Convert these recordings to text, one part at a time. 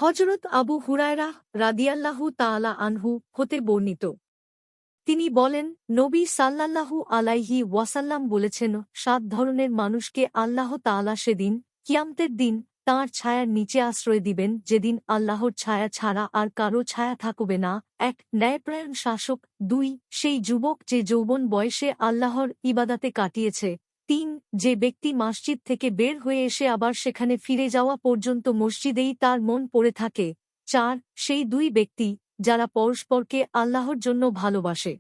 হযরত আবু হুরায়রাহ রাদিয়াল্লাহু তাআলা আনহু হতে বর্ণিত। তিনি বলেন, নবী সাল্লাল্লাহু আলাইহি ওয়াসাল্লাম বলেছেন, ৭ ধরনের মানুষকে আল্লাহ তাআলা সেদিন, কিয়ামতের দিন, তাঁর ছায়ার নিচে আশ্রয় দিবেন, যেদিন আল্লাহর ছায়া ছাড়া আর কারো ছায়া থাকবে না। ১. ন্যায়পরায়ণ শাসক। ২. সেই যুবক যে যৌবন বয়সে আল্লাহর ইবাদাতে কাটিয়েছে। ৩. যে ব্যক্তি মসজিদ থেকে বের হয়ে এসে আবার সেখানে ফিরে যাওয়া পর্যন্ত মসজিদেই তার মন পড়ে থাকে। ৪. সেই ২ ব্যক্তি যারা পরস্পরকে আল্লাহর জন্য ভালোবাসে।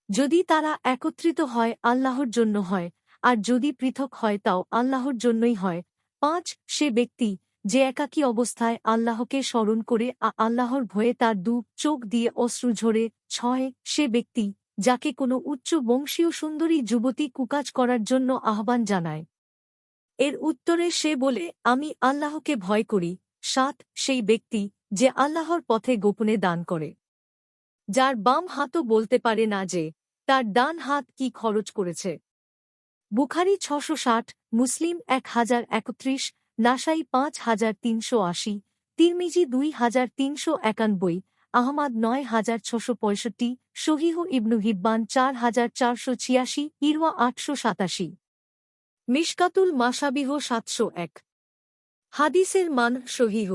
যদি তারা একত্রিত হয় আল্লাহর জন্য হয়, আর যদি পৃথক হয় তাও আল্লাহর জন্যই হয়। ৫. সে ব্যক্তি যে একাকী অবস্থায় আল্লাহকে স্মরণ করে আল্লাহর ভয়ে তার চোখ দিয়ে অশ্রু ঝরে। ৬. সে ব্যক্তি যাকে কোনো উচ্চ বংশীয় সুন্দরী যুবতী কুকাজ করার জন্য আহ্বান জানায়। এর উত্তরে সে বলে, আমি আল্লাহকে ভয় করি। ৭. সেই ব্যক্তি যে আল্লাহর পথে গোপনে দান করে, যার বাম হাতও বলতে পারে না যে তার ডান হাত কি খরচ করেছে। বুখারী ৬৬০, মুসলিম ১০৩১, নাসাই ৫৩৮০, তিরমিজি ২৩৯১, আহমাদ ৯৬৬৫, সহিহ ইবনু হিব্বান ৪৪৮৬, ইরওয়া ৮৮৭। মিশকাতুল মাসাবিহ ৭০১। হাদিসের মান সহিহ।